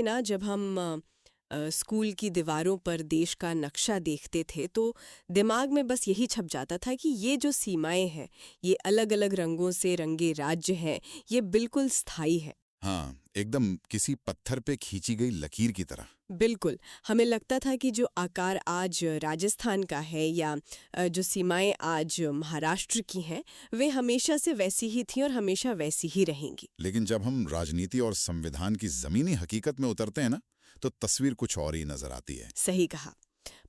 ना जब हम स्कूल की दीवारों पर देश का नक्शा देखते थे तो दिमाग में बस यही छप जाता था कि ये जो सीमाएं हैं, ये अलग अलग रंगों से रंगे राज्य हैं, ये बिल्कुल स्थायी है। हाँ, एकदम किसी पत्थर पे खींची गई लकीर की तरह। बिल्कुल। हमें लगता था कि जो आकार आज राजस्थान का है या जो सीमाएं आज महाराष्ट्र की हैं, वे हमेशा से वैसी ही थीं और हमेशा वैसी ही रहेंगी। लेकिन जब हम राजनीति और संविधान की जमीनी हकीकत में उतरते हैं ना, तो तस्वीर कुछ और ही नजर आती है। सही कहा।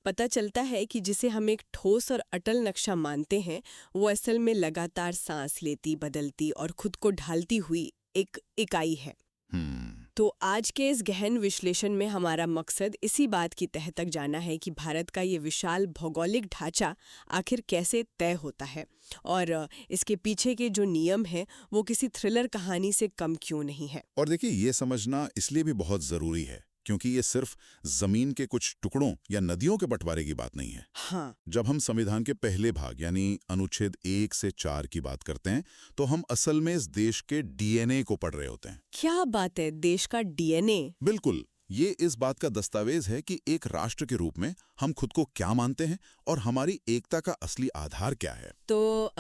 पता चलता है कि जिसे हम एक ठोस और अटल नक्शा मानते हैं, वो असल में लगातार सांस लेती, बदलती और खुद को ढालती हुई एक इकाई है। हम्म। तो आज के इस गहन विश्लेषण में हमारा मकसद इसी बात की तह तक जाना है कि भारत का ये विशाल भौगोलिक ढांचा आखिर कैसे तय होता है और इसके पीछे के जो नियम हैं वो किसी थ्रिलर कहानी से कम क्यों नहीं है। और देखिए, ये समझना इसलिए भी बहुत जरूरी है क्योंकि ये सिर्फ जमीन के कुछ टुकड़ों या नदियों के बंटवारे की बात नहीं है। हाँ। जब हम संविधान के पहले भाग यानी अनुच्छेद 1 से 4 की बात करते हैं, तो हम असल में इस देश के डीएनए को पढ़ रहे होते हैं। क्या बात है, देश का डीएनए? बिल्कुल, ये इस बात का दस्तावेज है कि एक राष्ट्र के रूप में हम खुद को क्या मानते हैं और हमारी एकता का असली आधार क्या है। तो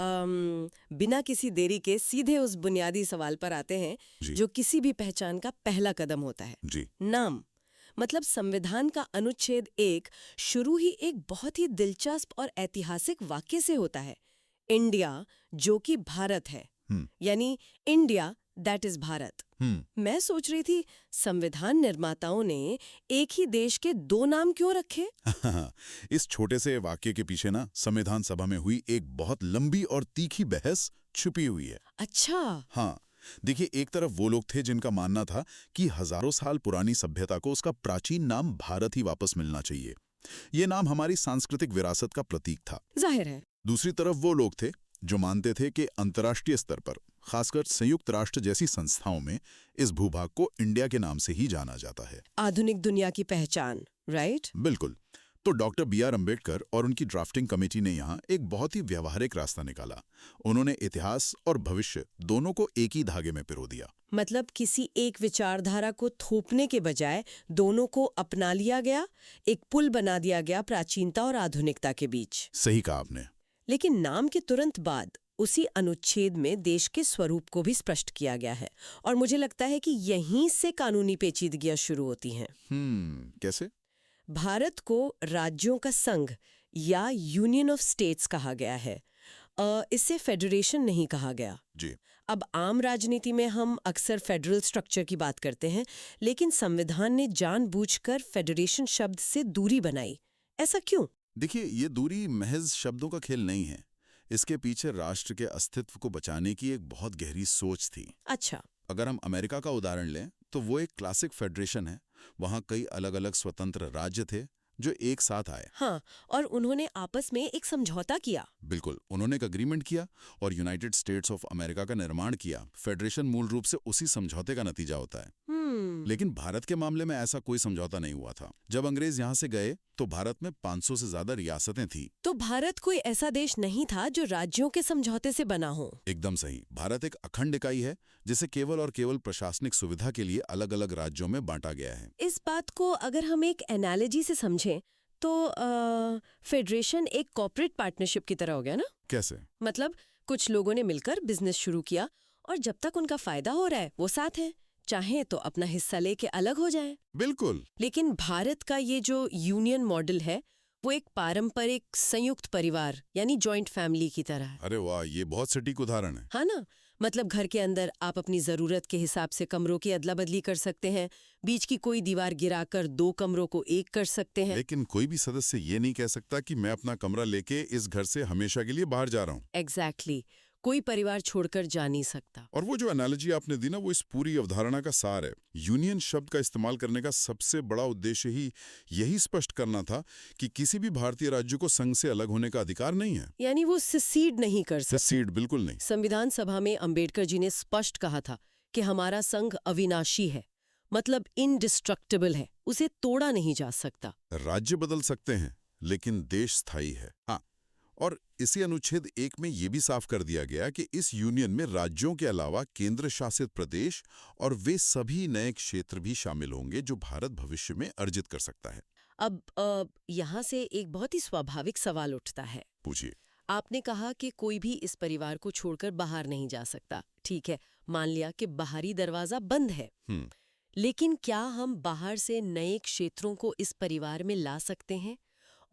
बिना किसी देरी के सीधे उस बुनियादी सवाल पर आते हैं जी। जो किसी भी पहचान का पहला कदम होता है। जी। नाम। मतलब संविधान का अनुच्छेद 1 शुरू ही एक बहुत ही दिलचस्प और ऐतिहासिक वाक्य से होता है। इंडिया, जो कि भारत है, यानी इंडिया दैट इज भारत। मैं सोच रही थी, संविधान निर्माताओं ने एक ही देश के दो नाम क्यों रखे? इस छोटे से वाक्य के पीछे ना संविधान सभा में हुई एक बहुत लंबी और तीखी बहस छुपी हुई है। अच्छा। हाँ, देखिए, एक तरफ वो लोग थे जिनका मानना था कि हजारों साल पुरानी सभ्यता को उसका प्राचीन नाम भारत ही वापस मिलना चाहिए। ये नाम हमारी सांस्कृतिक विरासत का प्रतीक था। जाहिर है। दूसरी तरफ वो लोग थे जो मानते थे कि अंतर्राष्ट्रीय स्तर पर, खासकर संयुक्त राष्ट्र जैसी संस्थाओं में, इस भूभाग को इंडिया के नाम से ही जाना जाता है। आधुनिक दुनिया की पहचान, राइट? बिल्कुल। तो डॉक्टर B.R. अम्बेडकर और उनकी ड्राफ्टिंग कमेटी ने यहाँ एक बहुत ही व्यवहारिक रास्ता निकाला। उन्होंने इतिहास और भविष्य दोनों को एक ही धागे में पिरो दिया। मतलब किसी एक विचारधारा को थोपने के बजाय दोनों को अपना लिया गया, एक पुल बना दिया गया प्राचीनता और आधुनिकता के बीच। सही कहा आपने। लेकिन नाम के तुरंत बाद उसी अनुच्छेद में देश के स्वरूप को भी स्पष्ट किया गया है और मुझे लगता है कि यहीं से कानूनी पेचीदगियां शुरू होती हैं। कैसे? भारत को राज्यों का संघ या यूनियन ऑफ स्टेट्स कहा गया है। इसे फेडरेशन नहीं कहा गया। जी। अब आम राजनीति में हम अक्सर फेडरल स्ट्रक्चर की बात करते हैं, लेकिन संविधान ने जानबूझकर फेडरेशन शब्द से दूरी बनाई। ऐसा क्यों? देखिए, ये दूरी महज शब्दों का खेल नहीं है। इसके पीछे राष्ट्र के अस्तित्व को बचाने की एक बहुत गहरी सोच थी। अच्छा। अगर हम अमेरिका का उदाहरण लें, तो वो एक क्लासिक फेडरेशन है। वहाँ कई अलग अलग स्वतंत्र राज्य थे जो एक साथ आए। हाँ, और उन्होंने आपस में एक समझौता किया। बिल्कुल, उन्होंने एक अग्रीमेंट किया और यूनाइटेड स्टेट्स ऑफ अमेरिका का निर्माण किया। फेडरेशन मूल रूप से उसी समझौते का नतीजा होता है। लेकिन भारत के मामले में ऐसा कोई समझौता नहीं हुआ था। जब अंग्रेज यहाँ से गए तो भारत में 500 से ज्यादा रियासतें थी। तो भारत कोई ऐसा देश नहीं था जो राज्यों के समझौते से बना हो। एकदम सही। भारत एक अखंड इकाई है जिसे केवल और केवल प्रशासनिक सुविधा के लिए अलग अलग राज्यों में बांटा गया है। इस बात को अगर हम एक एनालॉजी से समझें तो फेडरेशन एक कॉर्पोरेट पार्टनरशिप की तरह हो गया ना? कैसे? मतलब कुछ लोगों ने मिलकर बिजनेस शुरू किया और जब तक उनका फायदा हो रहा है वो साथ हैं, चाहे तो अपना हिस्सा लेके अलग हो जाएं। बिल्कुल। लेकिन भारत का ये जो यूनियन मॉडल है वो एक पारंपरिक संयुक्त परिवार यानी जॉइंट फैमिली की तरह है। अरे वाह, ये बहुत सटीक उदाहरण है। हाँ ना? मतलब घर के अंदर आप अपनी जरूरत के हिसाब से कमरों की अदला बदली कर सकते हैं, बीच की कोई दीवार गिराकर 2 कमरों को एक कर सकते हैं। लेकिन कोई भी सदस्य ये नहीं कह सकता कि मैं अपना कमरा लेके इस घर से हमेशा के लिए बाहर जा रहा हूँ। एग्जैक्टली। कोई परिवार छोड़कर जा नहीं सकता। और वो जो एनालॉजी आपने दी ना, वो इस पूरी अवधारणा का सार है। यूनियन शब्द का इस्तेमाल करने का सबसे बड़ा उद्देश्य ही यही स्पष्ट करना था कि किसी भी भारतीय राज्य को संघ से अलग होने का अधिकार नहीं है। यानी वो सिसीड नहीं कर सकते। सिसीड बिल्कुल नहीं। संविधान सभा में अंबेडकर जी ने स्पष्ट कहा था कि हमारा संघ अविनाशी है, मतलब इनडिस्ट्रक्टिबल है, उसे तोड़ा नहीं जा सकता। राज्य बदल सकते हैं लेकिन देश स्थायी है। हाँ, और इसी अनुच्छेद 1 में ये भी साफ कर दिया गया कि इस यूनियन में राज्यों के अलावा केंद्र शासित प्रदेश और वे सभी नए क्षेत्र भी शामिल होंगे जो भारत भविष्य में अर्जित कर सकता है। अब यहाँ से एक बहुत ही स्वाभाविक सवाल उठता है। पूछिए। आपने कहा कि कोई भी इस परिवार को छोड़कर बाहर नहीं जा सकता। ठीक है, मान लिया कि बाहरी दरवाजा बंद है, लेकिन क्या हम बाहर से नए क्षेत्रों को इस परिवार में ला सकते हैं?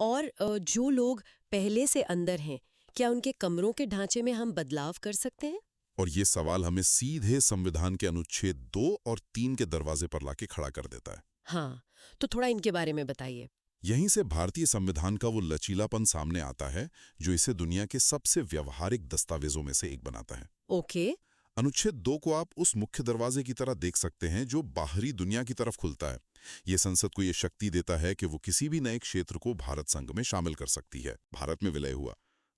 और जो लोग पहले से अंदर हैं, क्या उनके कमरों के ढांचे में हम बदलाव कर सकते हैं? और ये सवाल हमें सीधे संविधान के अनुच्छेद 2 और 3 के दरवाजे पर लाके खड़ा कर देता है। हाँ, तो थोड़ा इनके बारे में बताइए। यहीं से भारतीय संविधान का वो लचीलापन सामने आता है जो इसे दुनिया के सबसे व्यवहारिक दस्तावेजों में से एक बनाता है। ओके। अनुच्छेद 2 को आप उस मुख्य दरवाजे की तरह देख सकते हैं जो बाहरी दुनिया की तरफ खुलता है। ये संसद को ये शक्ति देता है कि वो किसी भी नए क्षेत्र को भारत संघ में शामिल कर सकती है। भारत में विलय हुआ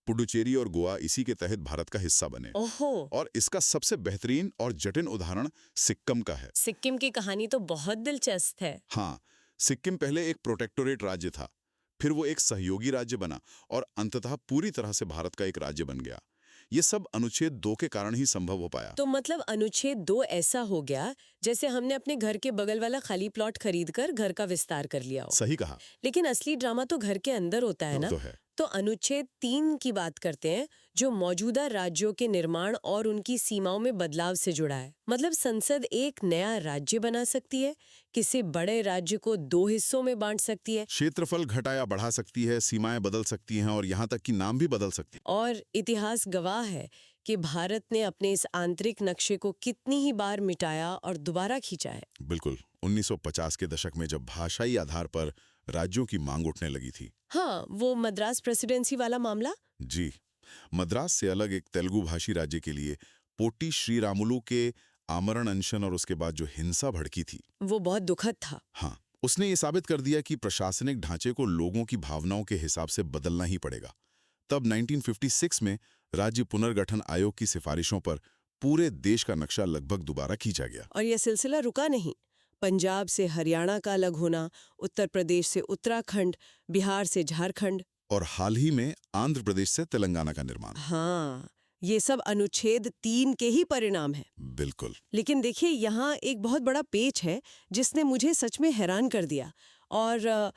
पुडुचेरी और गोवा इसी के तहत भारत का हिस्सा बने। ओहो। और इसका सबसे बेहतरीन और जटिल उदाहरण सिक्किम का है। सिक्किम की कहानी तो बहुत दिलचस्प है। हाँ, सिक्किम पहले एक प्रोटेक्टोरेट राज्य था, फिर वो एक सहयोगी राज्य बना और अंततः पूरी तरह से भारत का एक राज्य बन गया। ये सब अनुच्छेद 2 के कारण ही संभव हो पाया। तो मतलब अनुच्छेद 2 ऐसा हो गया जैसे हमने अपने घर के बगल वाला खाली प्लॉट खरीदकर घर का विस्तार कर लिया हो। सही कहा। लेकिन असली ड्रामा तो घर के अंदर होता है ना? तो है। तो अनुच्छेद 3 की बात करते हैं जो मौजूदा राज्यों के निर्माण और उनकी सीमाओं में बदलाव से जुड़ा है। मतलब संसद एक नया राज्य बना सकती है, किसी बड़े राज्य को 2 हिस्सों में बांट सकती है, क्षेत्रफल घटा या बढ़ा सकती है, सीमाएं बदल सकती हैं और यहाँ तक कि नाम भी बदल सकती है। और इतिहास गवाह है कि भारत ने अपने इस आंतरिक नक्शे को कितनी ही बार मिटाया और दोबारा खींचा है। बिल्कुल। 1950 के दशक में जब भाषाई आधार पर राज्यों की मांग उठने लगी थी। हाँ, वो मद्रास प्रेसिडेंसी वाला मामला। जी, मद्रास से अलग एक तेलुगु भाषी राज्य के लिए पोटी श्रीरामुलु के आमरण अनशन और उसके बाद जो हिंसा भड़की थी, वो बहुत दुखद था। हाँ, उसने ये साबित कर दिया कि प्रशासनिक ढांचे को लोगों की भावनाओं के हिसाब से बदलना ही पड़ेगा। तब 1956 में राज्य पुनर्गठन आयोग की सिफारिशों पर पूरे देश का नक्शा लगभग दोबारा खींचा गया। और यह सिलसिला रुका नहीं। पंजाब से हरियाणा का अलग होना, उत्तर प्रदेश से उत्तराखंड, बिहार से झारखंड और हाल ही में आंध्र प्रदेश से तेलंगाना का निर्माण। हाँ, ये सब अनुच्छेद 3 के ही परिणाम है। बिल्कुल। लेकिन देखिए, यहाँ एक बहुत बड़ा पेच है जिसने मुझे सच में हैरान कर दिया। और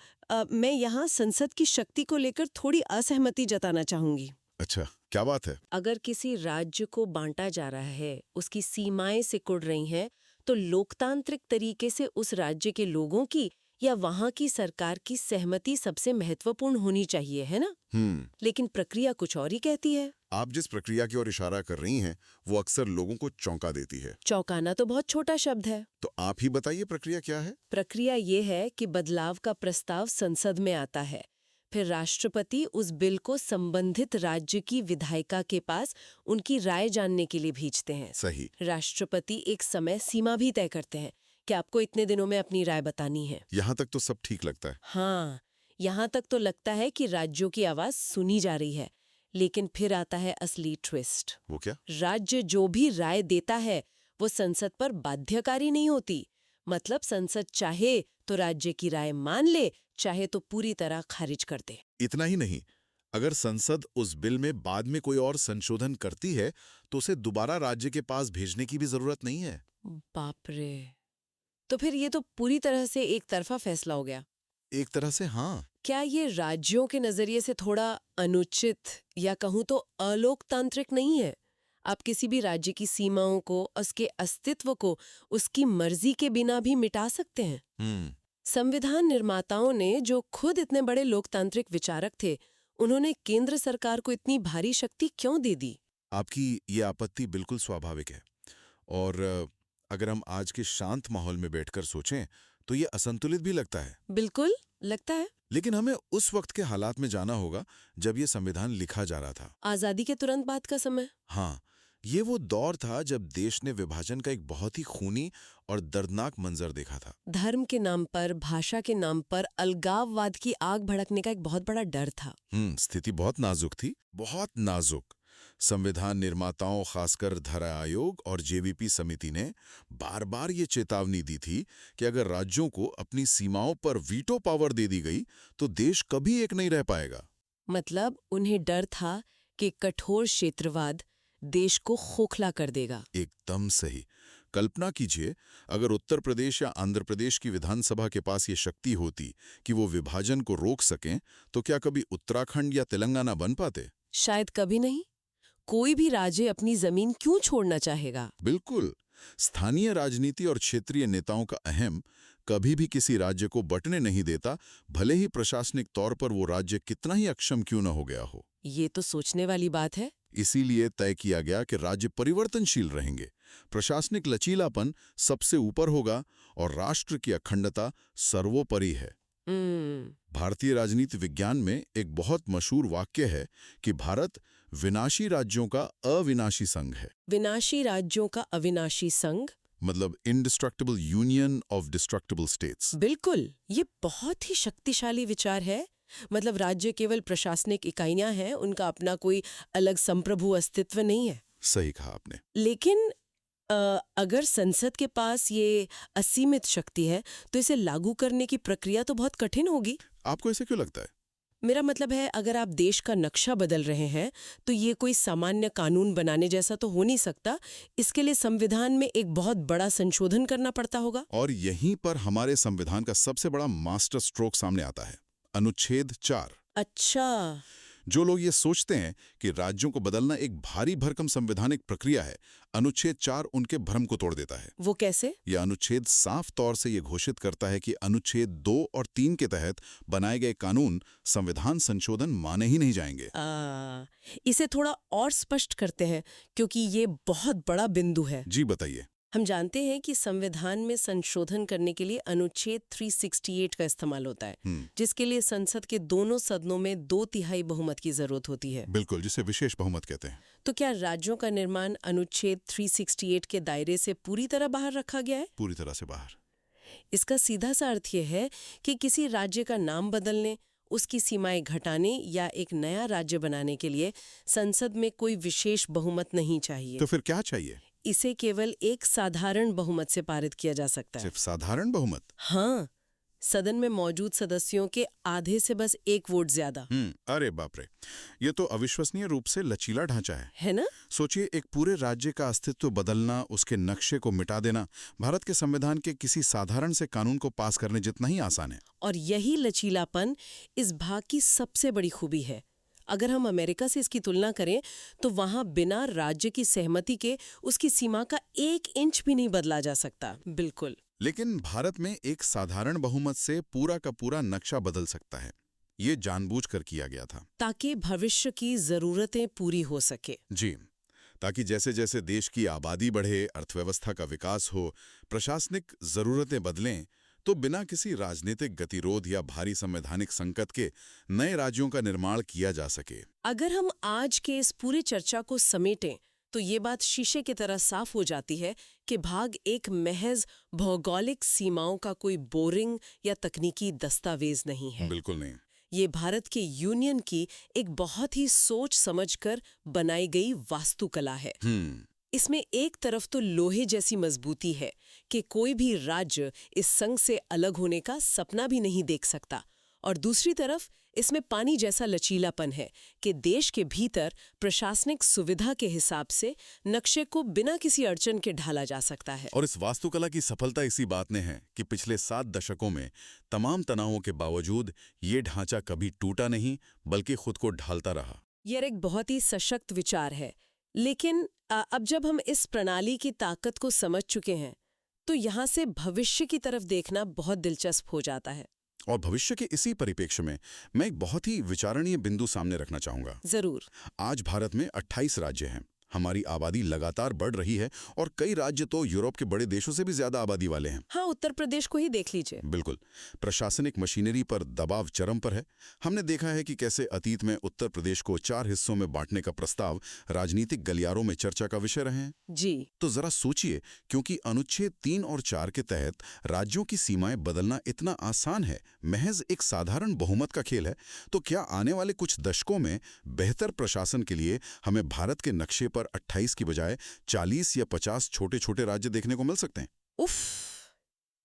मैं यहाँ संसद की शक्ति को लेकर थोड़ी असहमति जताना चाहूंगी। अच्छा, क्या बात है? अगर किसी राज्य को बांटा जा रहा है, उसकी सीमाएं सिकुड़ रही हैं, तो लोकतांत्रिक तरीके से उस राज्य के लोगों की या वहां की सरकार की सहमति सबसे महत्वपूर्ण होनी चाहिए, है ना? लेकिन प्रक्रिया कुछ और ही कहती है। आप जिस प्रक्रिया की ओर इशारा कर रही हैं, वो अक्सर लोगों को चौंका देती है। चौंकाना तो बहुत छोटा शब्द है। तो आप ही बताइए प्रक्रिया क्या है? प्रक्रिया ये है कि बदलाव का प्रस्ताव संसद में आता है, फिर राष्ट्रपति उस बिल को संबंधित राज्य की विधायिका के पास उनकी राय जानने के लिए भेजते हैं। सही। राष्ट्रपति एक समय सीमा भी तय करते हैं कि आपको इतने दिनों में अपनी राय बतानी है। यहाँ तक तो सब ठीक लगता है। हाँ, यहाँ तक तो लगता है कि राज्यों की आवाज सुनी जा रही है। लेकिन फिर आता है असली ट्विस्ट। वो क्या? राज्य जो भी राय देता है वो संसद पर बाध्यकारी नहीं होती। मतलब संसद चाहे तो राज्य की राय मान ले, चाहे तो पूरी तरह खारिज कर दे। इतना ही नहीं, अगर संसद उस बिल में बाद में कोई और संशोधन करती है तो उसे दोबारा राज्य के पास भेजने की भी जरूरत नहीं है। बाप रे, तो फिर ये तो पूरी तरह से एक तरफा फैसला हो गया। एक तरह से हाँ। क्या ये राज्यों के नजरिए से थोड़ा अनुचित या कहूं तो अलोकतांत्रिक नहीं है? आप किसी भी राज्य की सीमाओं को, उसके अस्तित्व को उसकी मर्जी के बिना भी मिटा सकते हैं। संविधान निर्माताओं ने, जो खुद इतने बड़े लोकतांत्रिक विचारक थे, उन्होंने केंद्र सरकार को इतनी भारी शक्ति क्यों दे दी? आपकी ये आपत्ति बिल्कुल स्वाभाविक है और अगर हम आज के शांत माहौल में बैठकर सोचें तो ये असंतुलित भी लगता है। बिल्कुल लगता है। लेकिन हमें उस वक्त के हालात में जाना होगा जब ये संविधान लिखा जा रहा था। आजादी के तुरंत बाद का समय। हाँ, ये वो दौर था जब देश ने विभाजन का एक बहुत ही खूनी और दर्दनाक मंजर देखा था। धर्म के नाम पर, भाषा के नाम पर अलगाववाद की आग भड़कने का एक बहुत बड़ा डर था। स्थिति बहुत नाजुक थी, बहुत नाजुक। संविधान निर्माताओं, खासकर धारा आयोग और जेवीपी समिति ने बार बार ये चेतावनी दी थी कि अगर राज्यों को अपनी सीमाओं पर वीटो पावर दे दी गई तो देश कभी एक नहीं रह पाएगा। मतलब उन्हें डर था कि कठोर क्षेत्रवाद देश को खोखला कर देगा। एकदम सही। कल्पना कीजिए, अगर उत्तर प्रदेश या आंध्र प्रदेश की विधानसभा के पास ये शक्ति होती कि वो विभाजन को रोक सकें, तो क्या कभी उत्तराखंड या तेलंगाना बन पाते? शायद कभी नहीं। कोई भी राज्य अपनी जमीन क्यों छोड़ना चाहेगा? बिल्कुल। स्थानीय राजनीति और क्षेत्रीय नेताओं का अहम कभी भी किसी राज्य को बंटने नहीं देता, भले ही प्रशासनिक तौर पर वो राज्य कितना ही अक्षम क्यों न हो गया हो। ये तो सोचने वाली बात है। इसीलिए तय किया गया कि राज्य परिवर्तनशील रहेंगे, प्रशासनिक लचीलापन सबसे ऊपर होगा और राष्ट्र की अखंडता सर्वोपरि है। भारतीय राजनीति विज्ञान में एक बहुत मशहूर वाक्य है कि भारत विनाशी राज्यों का अविनाशी संघ है। विनाशी राज्यों का अविनाशी संघ मतलब indestructible union of destructible states. बिल्कुल, ये बहुत ही शक्तिशाली विचार है। मतलब राज्य केवल प्रशासनिक इकाइयां हैं, उनका अपना कोई अलग संप्रभु अस्तित्व नहीं है। सही कहा आपने। लेकिन अगर संसद के पास ये असीमित शक्ति है तो इसे लागू करने की प्रक्रिया तो बहुत कठिन होगी। आपको ऐसे क्यों लगता है? मेरा मतलब है, अगर आप देश का नक्शा बदल रहे हैं तो ये कोई सामान्य कानून बनाने जैसा तो हो नहीं सकता। इसके लिए संविधान में एक बहुत बड़ा संशोधन करना पड़ता होगा। और यहीं पर हमारे संविधान का सबसे बड़ा मास्टर स्ट्रोक सामने आता है, अनुच्छेद 4। अच्छा। जो लोग ये सोचते हैं कि राज्यों को बदलना एक भारी भरकम संवैधानिक प्रक्रिया है, अनुच्छेद 4 उनके भ्रम को तोड़ देता है। वो कैसे? यह अनुच्छेद साफ तौर से ये घोषित करता है कि अनुच्छेद 2 और 3 के तहत बनाए गए कानून संविधान संशोधन माने ही नहीं जाएंगे। इसे थोड़ा और स्पष्ट करते हैं, क्योंकि ये बहुत बड़ा बिंदु है। जी बताइए। हम जानते हैं कि संविधान में संशोधन करने के लिए अनुच्छेद 368 का इस्तेमाल होता है, जिसके लिए संसद के दोनों सदनों में 2/3 बहुमत की जरूरत होती है। बिल्कुल, जिसे विशेष बहुमत कहते हैं। तो क्या राज्यों का निर्माण अनुच्छेद 368 के दायरे से पूरी तरह बाहर रखा गया है? पूरी तरह से बाहर। इसका सीधा सा अर्थ यह है कि किसी राज्य का नाम बदलने, उसकी सीमाएं घटाने या एक नया राज्य बनाने के लिए संसद में कोई विशेष बहुमत नहीं चाहिए। तो फिर क्या चाहिए? इसे केवल एक साधारण बहुमत से पारित किया जा सकता है। सिर्फ साधारण बहुमत? हाँ, सदन में मौजूद सदस्यों के आधे से बस एक वोट ज्यादा। अरे बाप रे, ये तो अविश्वसनीय रूप से लचीला ढांचा है ना? सोचिए, एक पूरे राज्य का अस्तित्व बदलना, उसके नक्शे को मिटा देना, भारत के संविधान के किसी साधारण से कानून को पास करने जितना ही आसान है। और यही लचीलापन इस भाग की सबसे बड़ी खूबी है। अगर हम अमेरिका से इसकी तुलना करें तो वहां बिना राज्य की सहमति के उसकी सीमा का 1 इंच भी नहीं बदला जा सकता। बिल्कुल। लेकिन भारत में एक साधारण बहुमत से पूरा का पूरा नक्शा बदल सकता है। ये जानबूझकर किया गया था ताकि भविष्य की जरूरतें पूरी हो सके। जी, ताकि जैसे जैसे देश की आबादी बढ़े, अर्थव्यवस्था का विकास हो, प्रशासनिक जरूरतें बदलें, तो बिना किसी राजनीतिक गतिरोध या भारी संवैधानिक संकट के नए राज्यों का निर्माण किया जा सके। अगर हम आज के इस पूरी चर्चा को समेटें तो ये बात शीशे की तरह साफ हो जाती है कि भाग एक महज भौगोलिक सीमाओं का कोई बोरिंग या तकनीकी दस्तावेज नहीं है। बिल्कुल नहीं। ये भारत के यूनियन की एक बहुत ही सोच समझकर बनाई गई वास्तुकला है। इसमें एक तरफ तो लोहे जैसी मजबूती है कि कोई भी राज्य इस संघ से अलग होने का सपना भी नहीं देख सकता, और दूसरी तरफ इसमें पानी जैसा लचीलापन है कि देश के भीतर प्रशासनिक सुविधा के हिसाब से नक्शे को बिना किसी अड़चन के ढाला जा सकता है। और इस वास्तुकला की सफलता इसी बात में है कि पिछले 7 दशकों में तमाम तनावों के बावजूद ये ढांचा कभी टूटा नहीं, बल्कि खुद को ढालता रहा। यह एक बहुत ही सशक्त विचार है। लेकिन अब जब हम इस प्रणाली की ताकत को समझ चुके हैं तो यहाँ से भविष्य की तरफ देखना बहुत दिलचस्प हो जाता है। और भविष्य के इसी परिप्रेक्ष्य में मैं एक बहुत ही विचारणीय बिंदु सामने रखना चाहूंगा। जरूर। आज भारत में 28 राज्य हैं। हमारी आबादी लगातार बढ़ रही है और कई राज्य तो यूरोप के बड़े देशों से भी ज्यादा आबादी वाले हैं। हाँ, उत्तर प्रदेश को ही देख लीजिए। बिल्कुल। प्रशासनिक मशीनरी पर दबाव चरम पर है। हमने देखा है कि कैसे अतीत में उत्तर प्रदेश को 4 हिस्सों में बांटने का प्रस्ताव राजनीतिक गलियारों में चर्चा का विषय रहे हैं। जी। तो जरा सोचिए, क्योंकि अनुच्छेद 3 और 4 के तहत राज्यों की सीमाएं बदलना इतना आसान है, महज एक साधारण बहुमत का खेल है, तो क्या आने वाले कुछ दशकों में बेहतर प्रशासन के लिए हमें भारत के नक्शे पर 28 की बजाय 40 या 50 छोटे छोटे राज्य देखने को मिल सकते हैं? उफ,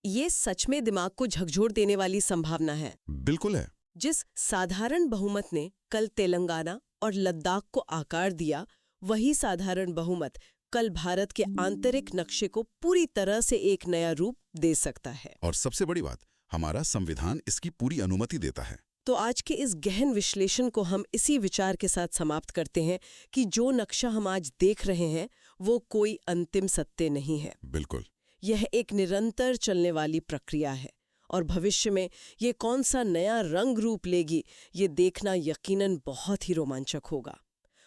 ये सच में दिमाग को झकझोर देने वाली संभावना है। बिल्कुल है। जिस साधारण बहुमत ने कल तेलंगाना और लद्दाख को आकार दिया, वही साधारण बहुमत कल भारत के आंतरिक नक्शे को पूरी तरह से एक नया रूप दे सकता है। और सबसे बड़ी बात, हमारा संविधान इसकी पूरी अनुमति देता है। तो आज के इस गहन विश्लेषण को हम इसी विचार के साथ समाप्त करते हैं कि जो नक्शा हम आज देख रहे हैं वो कोई अंतिम सत्य नहीं है। बिल्कुल, यह एक निरंतर चलने वाली प्रक्रिया है और भविष्य में ये कौन सा नया रंग रूप लेगी, ये देखना यकीनन बहुत ही रोमांचक होगा।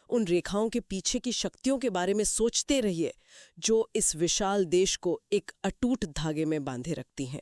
उन रेखाओं के पीछे की शक्तियों के बारे में सोचते रहिए जो इस विशाल देश को एक अटूट धागे में बांधे रखती हैं।